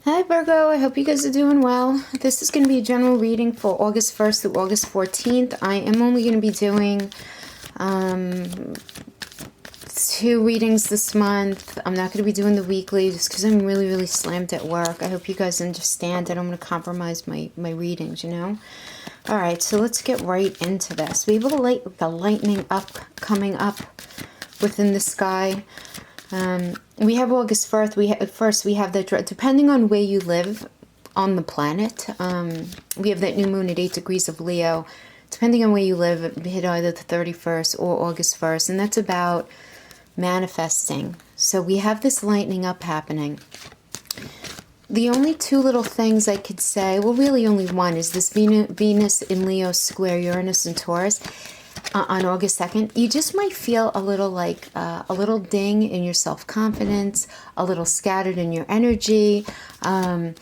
Hi Virgo, I hope you guys are doing well. This is going to be a general reading for August 1st through August 14th. I am only going to be doing 2 readings this month. I'm not going to be doing the weekly just because I'm really slammed at work. I hope you guys understand. I don't want to compromise my readings, you know? Alright, so let's get right into this. We have the lightning coming up within the sky. We have August 1st. We have that, depending on where you live on the planet, we have that new moon at 8 degrees of Leo. Depending on where you live, it hit either the 31st or August 1st, and that's about manifesting. So we have this lightning up happening. The only 2 little things I could say, well, really only one, is this Venus in Leo square Uranus in Taurus. On August 2nd, you just might feel a little like a little ding in your self-confidence, a little scattered in your energy, a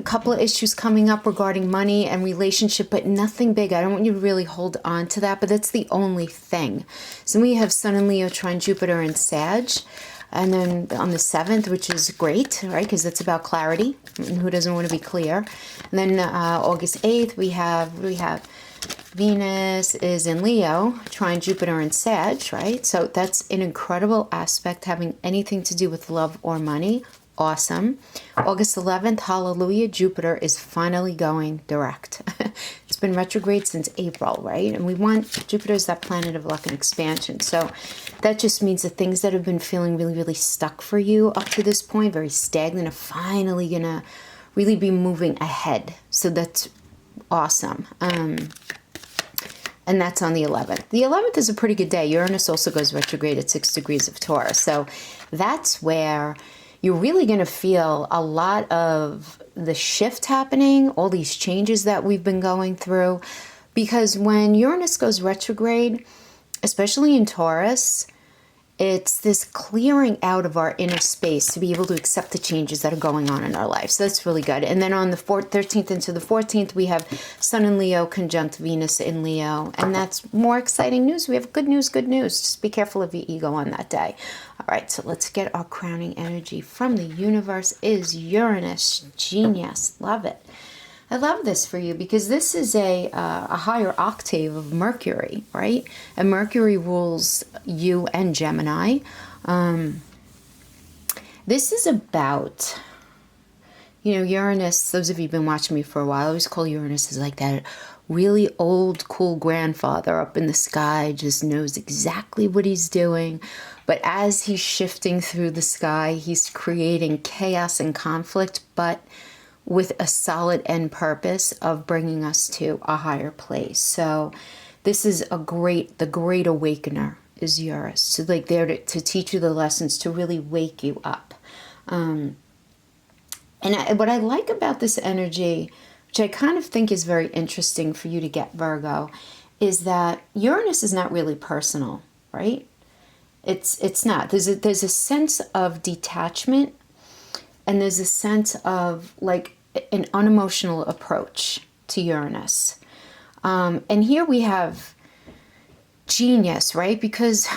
couple of issues coming up regarding money and relationship, but nothing big. I don't want you to really hold on to that, but that's the only thing. So we have Sun in Leo trine Jupiter in Sag, and then on the 7th, which is great, right, because it's about clarity, and who doesn't want to be clear. And then August 8th, we have Venus is in Leo, trine Jupiter in Sag, right? So that's an incredible aspect, having anything to do with love or money. Awesome. August 11th, hallelujah, Jupiter is finally going direct. It's been retrograde since April, right? And we want, Jupiter is that planet of luck and expansion. So that just means the things that have been feeling really stuck for you up to this point, very stagnant, are finally going to really be moving ahead. So that's awesome. And that's on the 11th. The 11th is a pretty good day. Uranus also goes retrograde at 6 degrees of Taurus. So that's where you're really going to feel a lot of the shift happening, all these changes that we've been going through. Because when Uranus goes retrograde, especially in Taurus, it's this clearing out of our inner space to be able to accept the changes that are going on in our life. So that's really good. And then on the 13th into the 14th, we have Sun in Leo conjunct Venus in Leo. And that's more exciting news. We have good news. Just be careful of your ego on that day. All right, so let's get our crowning energy from the universe is Uranus. Genius. Love it. I love this for you because this is a higher octave of Mercury, right? And Mercury rules you and Gemini. This is about, you know, Uranus, those of you who've been watching me for a while, I always call Uranus as like that really old, cool grandfather up in the sky, just knows exactly what he's doing. But as he's shifting through the sky, he's creating chaos and conflict, but with a solid end purpose of bringing us to a higher place. So this is the great awakener is Uranus. So like there to teach you the lessons, to really wake you up. And what I like about this energy, which I kind of think is very interesting for you to get, Virgo, is that Uranus is not really personal, right? It's not. There's a sense of detachment, and there's a sense of like an unemotional approach to Uranus. And here we have genius, right? Because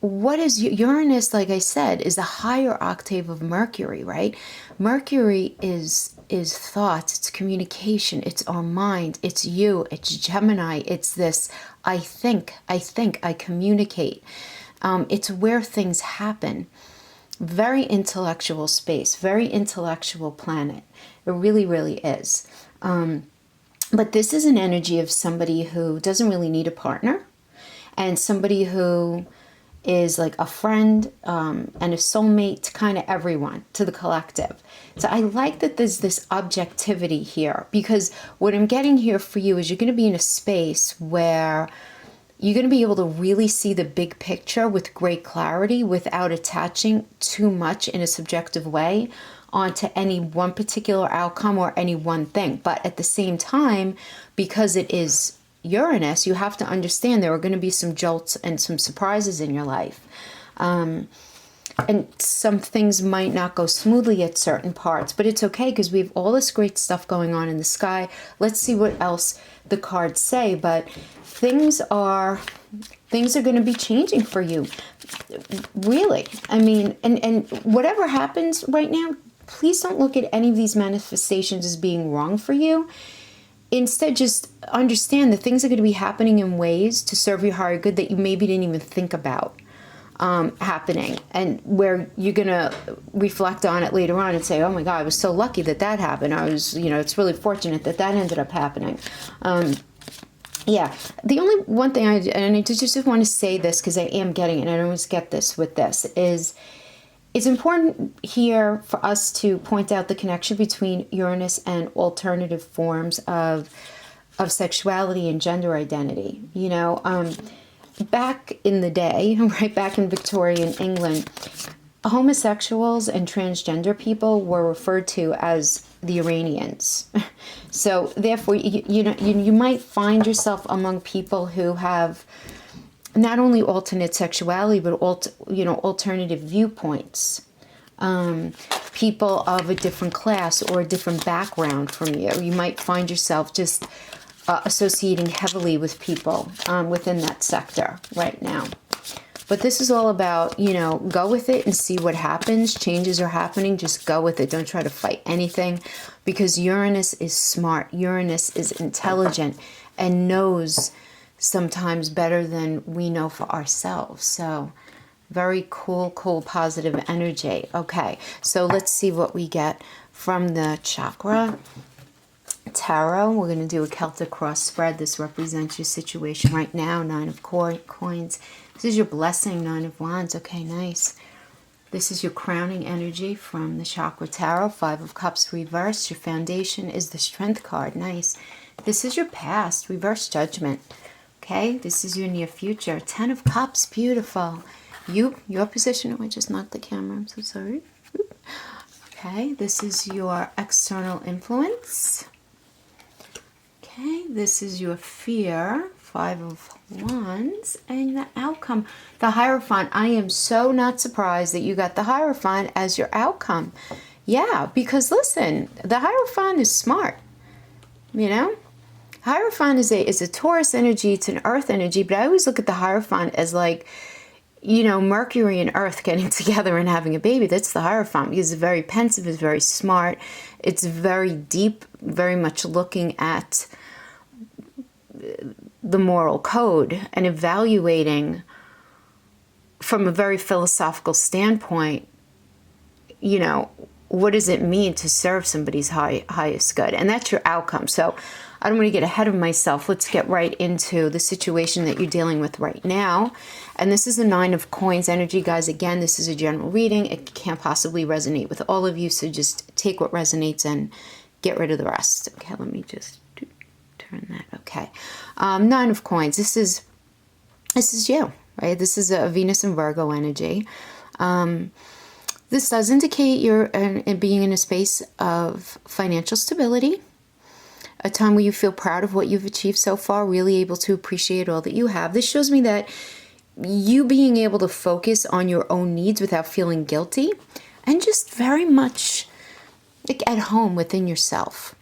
what is Uranus, like I said, is a higher octave of Mercury, right? Mercury is thoughts, it's communication, it's our mind, it's you, it's Gemini, it's this I think, I communicate. It's where things happen. Very intellectual space, very intellectual planet. It really is. But this is an energy of somebody who doesn't really need a partner, and somebody who is like a friend and a soulmate to kind of everyone, to the collective. So I like that there's this objectivity here, because what I'm getting here for you is you're going to be in a space where you're going to be able to really see the big picture with great clarity without attaching too much in a subjective way onto any one particular outcome or any one thing. But at the same time, because it is Uranus, you have to understand there are going to be some jolts and some surprises in your life. And some things might not go smoothly at certain parts, but it's okay because we have all this great stuff going on in the sky. Let's see what else the cards say. But things are going to be changing for you. Really. I mean, and whatever happens right now, please don't look at any of these manifestations as being wrong for you. Instead, just understand that things are going to be happening in ways to serve your higher good that you maybe didn't even think about happening, and where you're going to reflect on it later on and say, oh my God, I was so lucky that that happened. I was, it's really fortunate that that ended up happening. Yeah, the only one thing and I just want to say this because I am getting it, and I always get this with this, is it's important here for us to point out the connection between Uranus and alternative forms of sexuality and gender identity. Back in the day, right back in Victorian England, homosexuals and transgender people were referred to as the Iranians. So therefore, you might find yourself among people who have not only alternate sexuality, but alternative viewpoints. People of a different class or a different background from you. You might find yourself just associating heavily with people within that sector right now. But this is all about, go with it and see what happens. Changes are happening. Just go with it. Don't try to fight anything, because Uranus is smart. Uranus is intelligent and knows sometimes better than we know for ourselves. So very cool, positive energy. Okay, so let's see what we get from the chakra tarot. We're going to do a Celtic cross spread. This represents your situation right now. 9 of coins. This is your blessing. 9 of wands. Okay, nice. This is your crowning energy from the chakra tarot. 5 of cups reversed. Your foundation is the strength card. Nice. This is your past. Reverse judgment. Okay, this is your near future. 10 of cups. Beautiful. Your position. Oh, I just knocked the camera. I'm so sorry. Okay, this is your external influence. Okay, this is your fear, 5 of wands, and the outcome, the Hierophant. I am so not surprised that you got the Hierophant as your outcome. Yeah, because listen, the Hierophant is smart, Hierophant is a Taurus energy, it's an earth energy, but I always look at the Hierophant as like, Mercury and Earth getting together and having a baby. That's the Hierophant, because it's very pensive, it's very smart, it's very deep, very much looking at the moral code and evaluating from a very philosophical standpoint, what does it mean to serve somebody's highest good? And that's your outcome. So I don't want to get ahead of myself. Let's get right into the situation that you're dealing with right now. And this is a 9 of coins energy, guys. Again, this is a general reading. It can't possibly resonate with all of you. So just take what resonates and get rid of the rest. Okay, let me just turn that. Okay. 9 of coins. This is you, right? This is a Venus and Virgo energy. This does indicate you're being in a space of financial stability, a time where you feel proud of what you've achieved so far, really able to appreciate all that you have. This shows me that you being able to focus on your own needs without feeling guilty, and just very much like at home within yourself.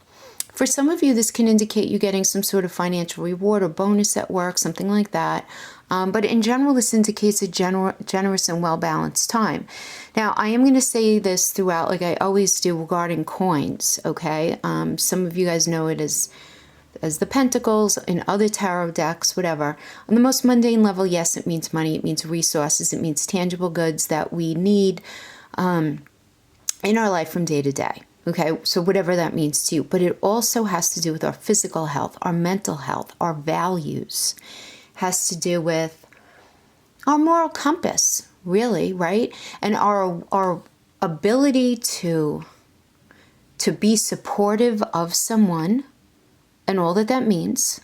For some of you, this can indicate you getting some sort of financial reward or bonus at work, something like that. But in general, this indicates a generous and well-balanced time. Now, I am going to say this throughout, like I always do regarding coins, okay? Some of you guys know it as the Pentacles in other tarot decks, whatever. On the most mundane level, yes, it means money, it means resources, it means tangible goods that we need in our life from day to day. Okay, so whatever that means to you. But it also has to do with our physical health, our mental health, our values. Has to do with our moral compass, really, right? And our ability to be supportive of someone and all that that means,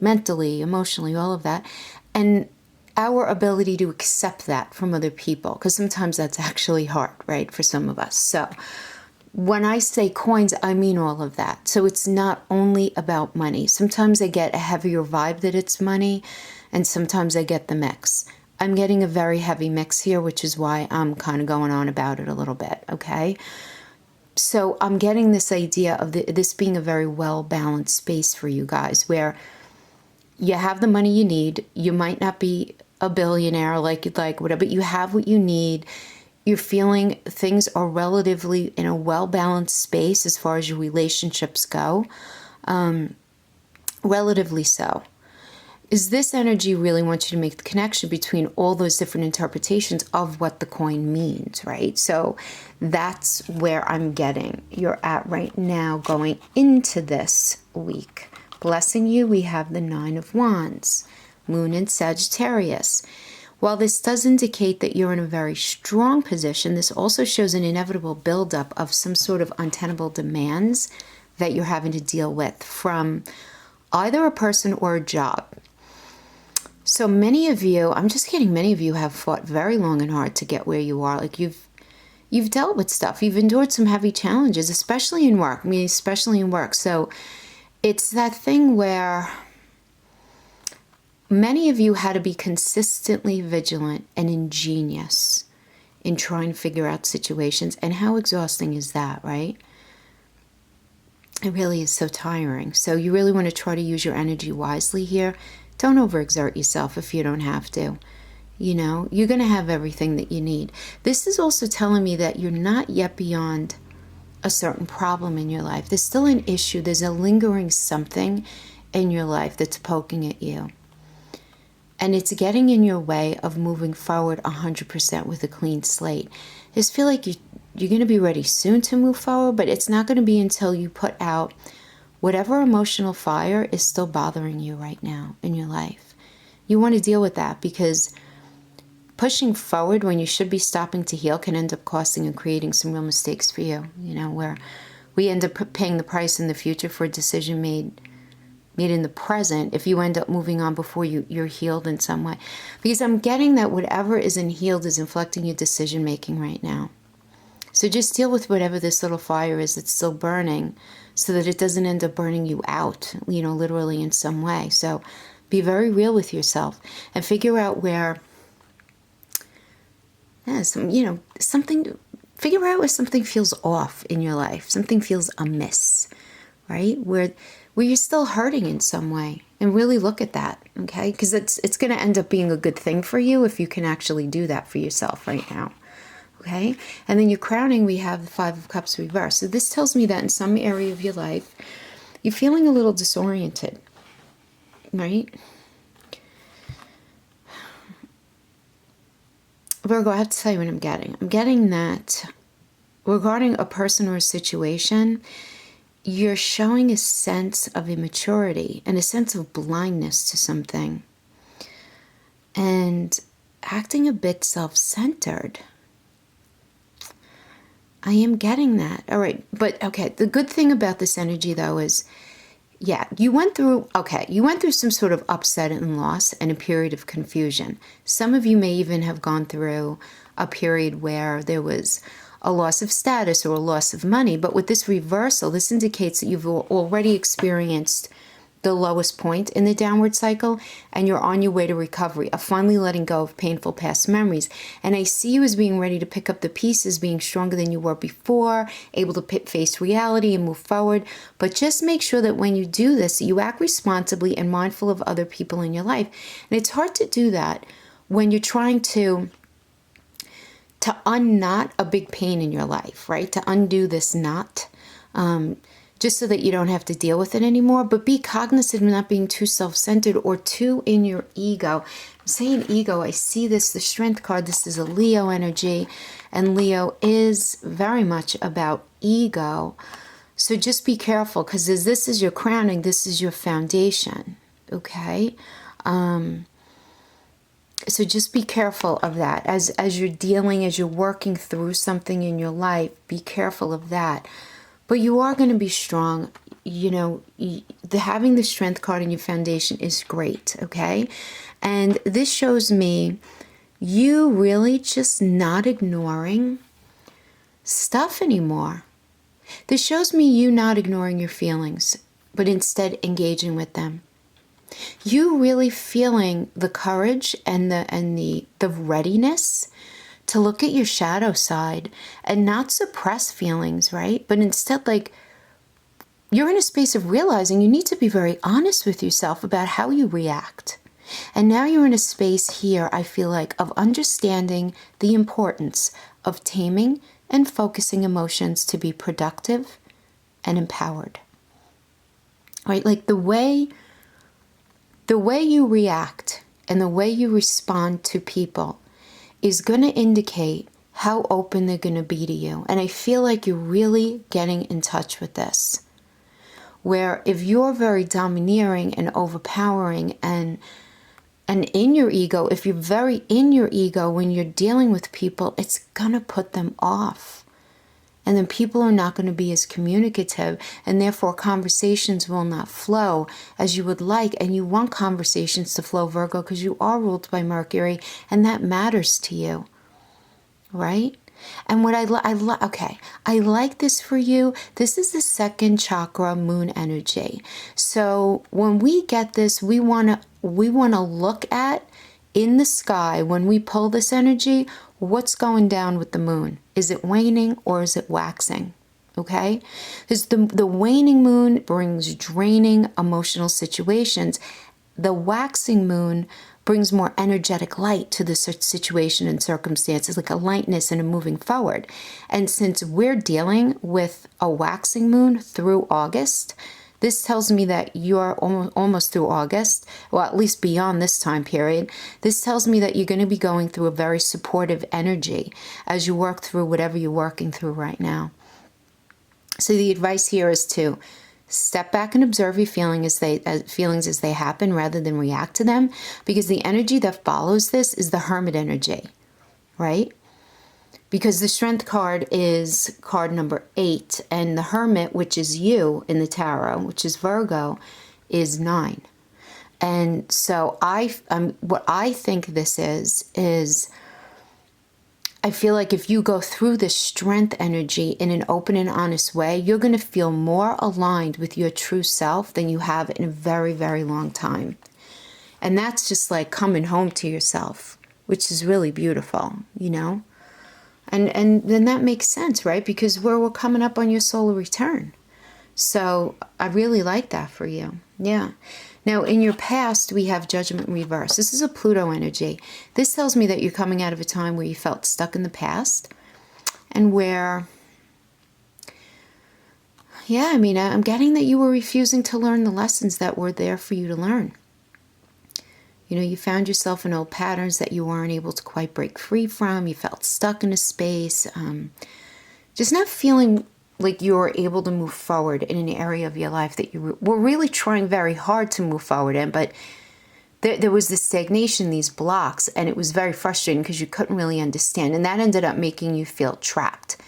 mentally, emotionally, all of that. And our ability to accept that from other people, because sometimes that's actually hard, right, for some of us. So when I say coins, I mean all of that. So it's not only about money. Sometimes I get a heavier vibe that it's money, and sometimes I get the mix. I'm getting a very heavy mix here, which is why I'm kind of going on about it a little bit, okay? So I'm getting this idea of this being a very well-balanced space for you guys, where you have the money you need. You might not be a billionaire like you'd like, whatever, but you have what you need. You're feeling things are relatively in a well-balanced space as far as your relationships go. Relatively so. Is this energy really wants you to make the connection between all those different interpretations of what the coin means, right? So that's where I'm getting you're at right now going into this week. Blessing you, we have the Nine of Wands, Moon in Sagittarius. While this does indicate that you're in a very strong position, this also shows an inevitable buildup of some sort of untenable demands that you're having to deal with from either a person or a job. So many of you, I'm just getting many of you have fought very long and hard to get where you are. Like you've dealt with stuff. You've endured some heavy challenges, especially in work. I mean, especially in work. So it's that thing where many of you had to be consistently vigilant and ingenious in trying to figure out situations. And how exhausting is that, right? It really is so tiring. So you really want to try to use your energy wisely here. Don't overexert yourself if you don't have to. You know, you're going to have everything that you need. This is also telling me that you're not yet beyond a certain problem in your life. There's still an issue. There's a lingering something in your life that's poking at you. And it's getting in your way of moving forward 100% with a clean slate. I just feel like you're going to be ready soon to move forward, but it's not going to be until you put out whatever emotional fire is still bothering you right now in your life. You want to deal with that, because pushing forward when you should be stopping to heal can end up costing and creating some real mistakes for you, you know, where we end up paying the price in the future for a decision made in the present if you end up moving on before you're healed in some way. Because I'm getting that whatever isn't healed is inflecting your decision making right now. So just deal with whatever this little fire is that's still burning, so that it doesn't end up burning you out, you know, literally in some way. So be very real with yourself and figure out where, figure out where something feels off in your life, something feels amiss, right? Where you're still hurting in some way, and really look at that, okay? Because it's going to end up being a good thing for you if you can actually do that for yourself right now. Okay, and then your crowning, we have the Five of Cups reversed. So this tells me that in some area of your life, you're feeling a little disoriented, right? Virgo, I have to tell you what I'm getting. I'm getting that regarding a person or a situation, you're showing a sense of immaturity and a sense of blindness to something, and acting a bit self-centered. I am getting that. All right. But okay, the good thing about this energy though is, yeah, you went through some sort of upset and loss and a period of confusion. Some of you may even have gone through a period where there was a loss of status or a loss of money. But with this reversal, this indicates that you've already experienced the lowest point in the downward cycle, and you're on your way to recovery, of finally letting go of painful past memories. And I see you as being ready to pick up the pieces, being stronger than you were before, able to face reality and move forward. But just make sure that when you do this, you act responsibly and mindful of other people in your life. And it's hard to do that when you're trying to unknot a big pain in your life, right? To undo this knot. Just so that you don't have to deal with it anymore. But be cognizant of not being too self-centered or too in your ego. I'm saying ego, I see this, the Strength card, this is a Leo energy, and Leo is very much about ego. So just be careful, because as this is your crowning, this is your foundation, okay? So just be careful of that. As you're working through something in your life, be careful of that. But you are going to be strong. You know, having the Strength card in your foundation is great, okay? And this shows me you really just not ignoring stuff anymore. This shows me you not ignoring your feelings, but instead engaging with them. You really feeling the courage and the readiness to look at your shadow side and not suppress feelings, right? But instead, like, you're in a space of realizing you need to be very honest with yourself about how you react. And now you're in a space here, I feel like, of understanding the importance of taming and focusing emotions to be productive and empowered. Right? Like the way you react and the way you respond to people is going to indicate how open they're going to be to you. And I feel like you're really getting in touch with this. Where if you're very domineering and overpowering and in your ego, if you're very in your ego when you're dealing with people, it's going to put them off. And then people are not going to be as communicative, and therefore conversations will not flow as you would like. And you want conversations to flow, Virgo, because you are ruled by Mercury, and that matters to you, right? And what I like this for you. This is the second chakra, moon energy. So when we get this, we want to look at in the sky when we pull this energy, what's going down with the moon? Is it waning or is it waxing? Okay? Because the waning moon brings draining emotional situations. The waxing moon brings more energetic light to the situation and circumstances, like a lightness and a moving forward. And since we're dealing with a waxing moon through August, this tells me that you're almost through August, well, at least beyond this time period. This tells me that you're going to be going through a very supportive energy as you work through whatever you're working through right now. So the advice here is to step back and observe your feelings as they happen rather than react to them, because the energy that follows this is the Hermit energy, right? Because the Strength card is card number 8, and the Hermit, which is you in the tarot, which is Virgo, is 9. And so what I think this is I feel like if you go through the Strength energy in an open and honest way, you're going to feel more aligned with your true self than you have in a very, very long time. And that's just like coming home to yourself, which is really beautiful, you know? And then that makes sense, right? Because we're coming up on your solar return. So I really like that for you. Yeah. Now, in your past, we have Judgment in reverse. This is a Pluto energy. This tells me that you're coming out of a time where you felt stuck in the past and where, yeah, I mean, I'm getting that you were refusing to learn the lessons that were there for you to learn. You know, you found yourself in old patterns that you weren't able to quite break free from. You felt stuck in a space, just not feeling like you were able to move forward in an area of your life that you were really trying very hard to move forward in, but there was this stagnation, these blocks, and it was very frustrating because you couldn't really understand, and that ended up making you feel trapped,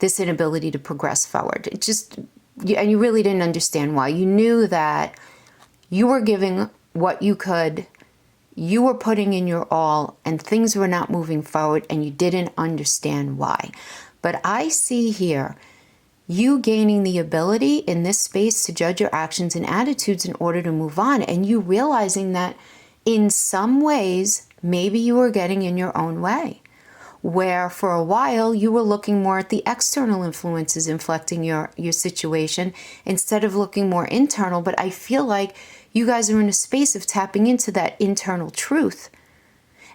this inability to progress forward. It just, and you really didn't understand why. You knew that you were giving what you could, you were putting in your all, and things were not moving forward, and you didn't understand why. But I see here you gaining the ability in this space to judge your actions and attitudes in order to move on, and you realizing that in some ways, maybe you were getting in your own way, where for a while you were looking more at the external influences inflecting your situation instead of looking more internal. But I feel like you guys are in a space of tapping into that internal truth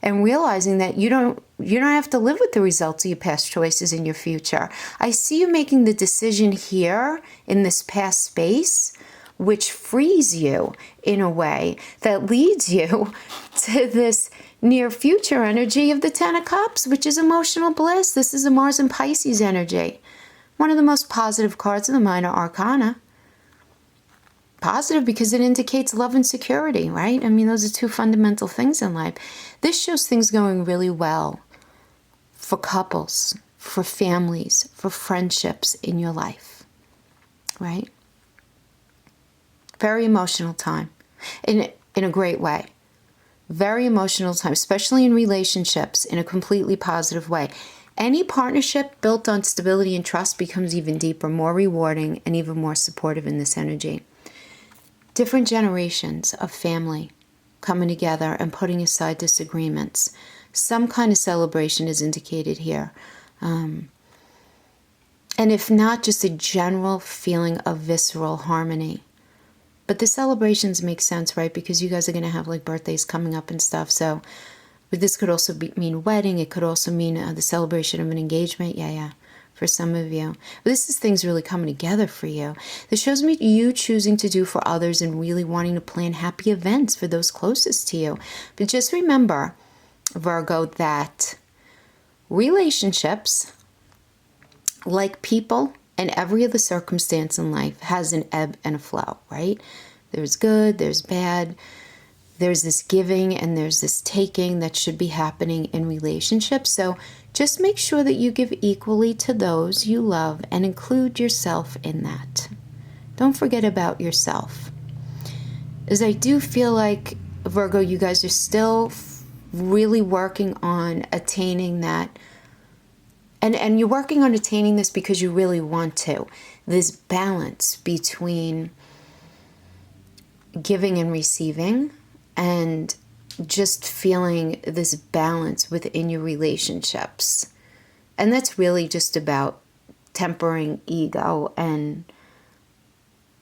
and realizing that you don't have to live with the results of your past choices in your future. I see you making the decision here in this past space, which frees you in a way that leads you to this near future energy of the Ten of Cups, which is emotional bliss. This is a Mars and Pisces energy. One of the most positive cards of the minor arcana. Positive because it indicates love and security, right? I mean, those are two fundamental things in life. This shows things going really well for couples, for families, for friendships in your life, right? Very emotional time in a great way. Very emotional time, especially in relationships, in a completely positive way. Any partnership built on stability and trust becomes even deeper, more rewarding, and even more supportive in this energy. Different generations of family coming together and putting aside disagreements. Some kind of celebration is indicated here. And if not, just a general feeling of visceral harmony. But the celebrations make sense, right? Because you guys are going to have like birthdays coming up and stuff. So But this could also mean wedding. It could also mean the celebration of an engagement. Yeah, for some of you. But this is things really coming together for you. This shows me you choosing to do for others and really wanting to plan happy events for those closest to you. But just remember, Virgo, that relationships, like people and every other circumstance in life, has an ebb and a flow, right? There's good, there's bad. There's this giving and there's this taking that should be happening in relationships. So just make sure that you give equally to those you love and include yourself in that. Don't forget about yourself. As I do feel like, Virgo, you guys are still really working on attaining that. And you're working on attaining this because you really want to. This balance between giving and receiving, and just feeling this balance within your relationships. And that's really just about tempering ego and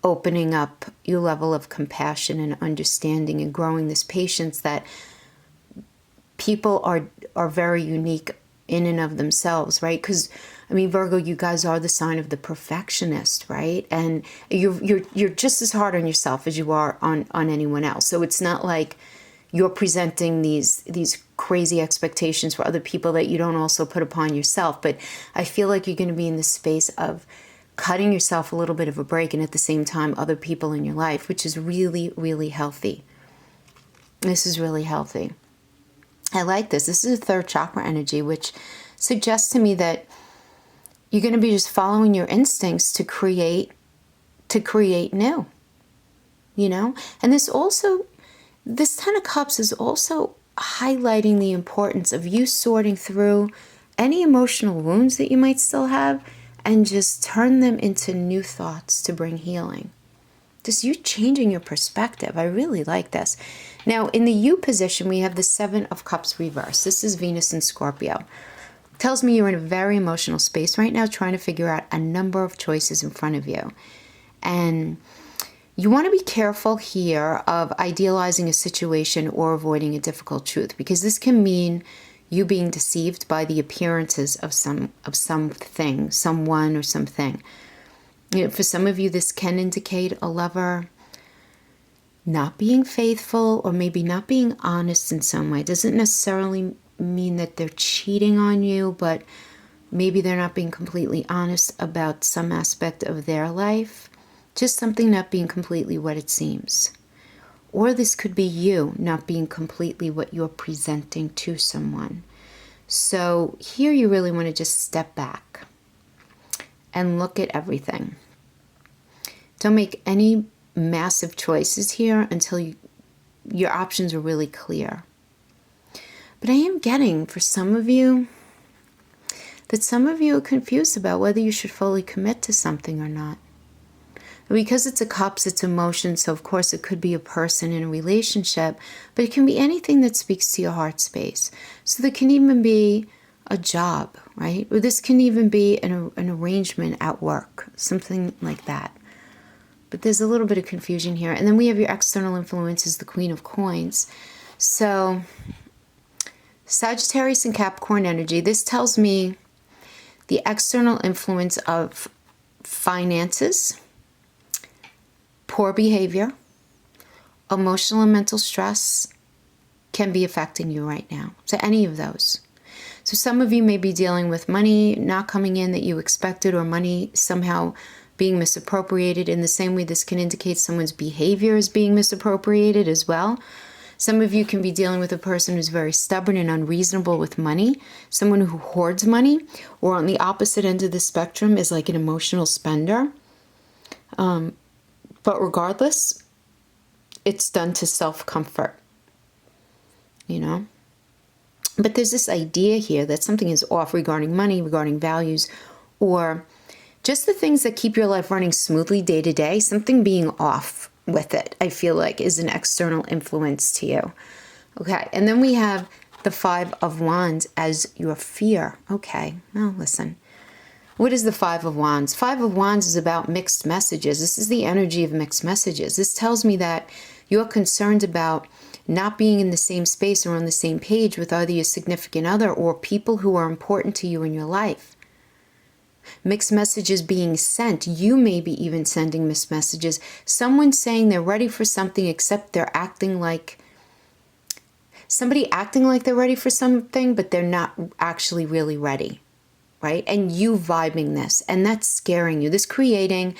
opening up your level of compassion and understanding and growing this patience that people are very unique in and of themselves, right? Because I mean, Virgo, you guys are the sign of the perfectionist, right? And you're just as hard on yourself as you are on anyone else. So it's not like you're presenting these crazy expectations for other people that you don't also put upon yourself. But I feel like you're going to be in the space of cutting yourself a little bit of a break, and at the same time, other people in your life, which is really, really healthy. This is really healthy. I like this. This is a third chakra energy, which suggests to me that you're going to be just following your instincts to create new, you know? And this 10 of Cups is also highlighting the importance of you sorting through any emotional wounds that you might still have and just turn them into new thoughts to bring healing. Just you changing your perspective. I really like this. Now, in the U position, we have the 7 of Cups reversed. This is Venus in Scorpio. Tells me you're in a very emotional space right now, trying to figure out a number of choices in front of you. And you want to be careful here of idealizing a situation or avoiding a difficult truth, because this can mean you being deceived by the appearances of something, someone or something. You know, for some of you, this can indicate a lover not being faithful or maybe not being honest in some way. It doesn't necessarily mean that they're cheating on you, but maybe they're not being completely honest about some aspect of their life. Just something not being completely what it seems. Or this could be you not being completely what you're presenting to someone. So here you really want to just step back and look at everything. Don't make any massive choices here until your options are really clear. But I am getting, for some of you, that some of you are confused about whether you should fully commit to something or not. Because it's a Cups, it's emotion, so of course it could be a person in a relationship, but it can be anything that speaks to your heart space. So there can even be a job, right? Or this can even be an arrangement at work, something like that. But there's a little bit of confusion here. And then we have your external influences, the Queen of Coins. So Sagittarius and Capricorn energy, this tells me the external influence of finances, poor behavior, emotional and mental stress can be affecting you right now. So any of those. So some of you may be dealing with money not coming in that you expected, or money somehow being misappropriated. In the same way, this can indicate someone's behavior is being misappropriated as well. Some of you can be dealing with a person who's very stubborn and unreasonable with money, someone who hoards money, or on the opposite end of the spectrum is like an emotional spender. But regardless, it's done to self-comfort, you know? But there's this idea here that something is off regarding money, regarding values, or just the things that keep your life running smoothly day to day, something being off with it, I feel like, is an external influence to you. Okay, and then we have the 5 of Wands as your fear. Okay, well, listen. What is the 5 of Wands? 5 of Wands is about mixed messages. This is the energy of mixed messages. This tells me that you're concerned about not being in the same space or on the same page with either your significant other or people who are important to you in your life. Mixed messages being sent. You may be even sending mixed messages. Someone saying they're ready for something except they're acting like somebody acting like they're ready for something, but they're not actually really ready, right? And you vibing this, and that's scaring you. This creating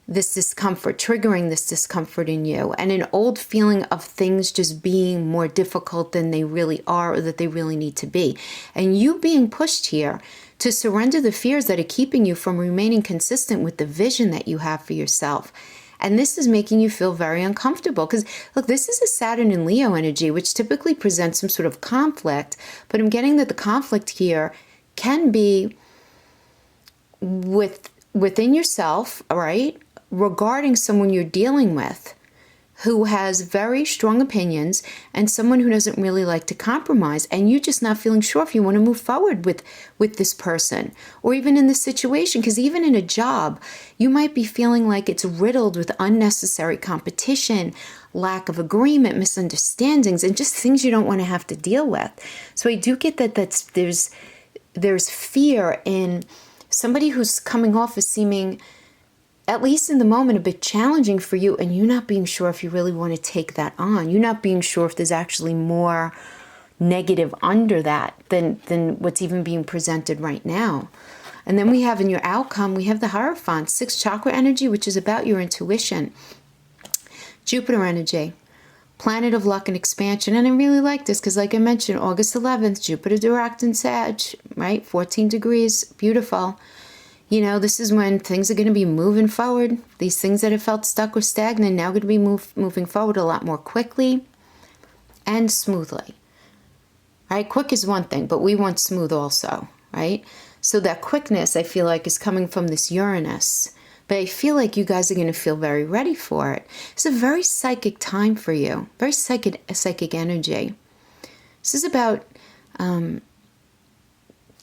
this discomfort, triggering this discomfort in you, and an old feeling of things just being more difficult than they really are or that they really need to be. And you being pushed here to surrender the fears that are keeping you from remaining consistent with the vision that you have for yourself. And this is making you feel very uncomfortable because, look, this is a Saturn and Leo energy, which typically presents some sort of conflict. But I'm getting that the conflict here can be within yourself, all right, regarding someone you're dealing with who has very strong opinions and someone who doesn't really like to compromise, and you're just not feeling sure if you want to move forward with this person or even in this situation. Because even in a job, you might be feeling like it's riddled with unnecessary competition, lack of agreement, misunderstandings, and just things you don't want to have to deal with. So I do get that there's fear in somebody who's coming off as seeming, at least in the moment, a bit challenging for you, and you're not being sure if you really want to take that on. You're not being sure if there's actually more negative under that than what's even being presented right now. And then we have in your outcome, we have the Hierophant, 6th chakra energy, which is about your intuition. Jupiter energy, planet of luck and expansion. And I really like this because, like I mentioned, August 11th, Jupiter direct in Sag, right? 14 degrees, beautiful. You know, this is when things are going to be moving forward. These things that have felt stuck or stagnant now going to be moving forward a lot more quickly and smoothly. Right? Quick is one thing, but we want smooth also, right? So that quickness, I feel like, is coming from this Uranus. But I feel like you guys are going to feel very ready for it. It's a very psychic time for you. Very psychic energy. This is about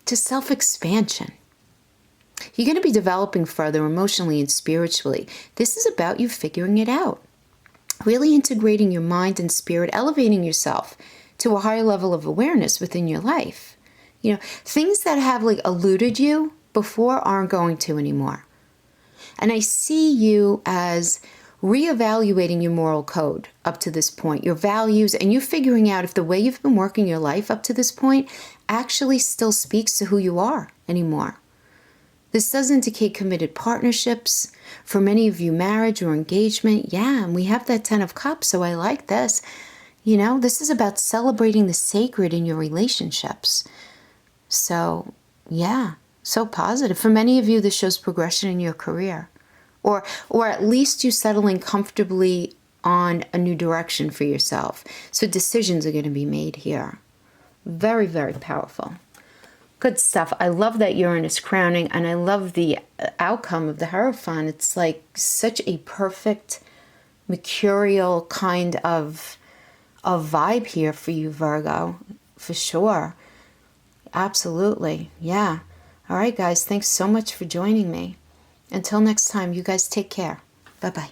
just self-expansion. You're going to be developing further emotionally and spiritually. This is about you figuring it out. Really integrating your mind and spirit, elevating yourself to a higher level of awareness within your life. You know, things that have like eluded you before aren't going to anymore. And I see you as reevaluating your moral code up to this point, your values, and you figuring out if the way you've been working your life up to this point actually still speaks to who you are anymore. This does indicate committed partnerships. For many of you, marriage or engagement. Yeah, and we have that 10 of Cups, so I like this. You know, this is about celebrating the sacred in your relationships. So, yeah, so positive. For many of you, this shows progression in your career. Or at least you settling comfortably on a new direction for yourself. So decisions are going to be made here. Very, very powerful. Good stuff. I love that Uranus crowning, and I love the outcome of the Hierophant. It's like such a perfect mercurial kind of vibe here for you, Virgo, for sure. Absolutely. Yeah. All right, guys. Thanks so much for joining me. Until next time, you guys take care. Bye-bye.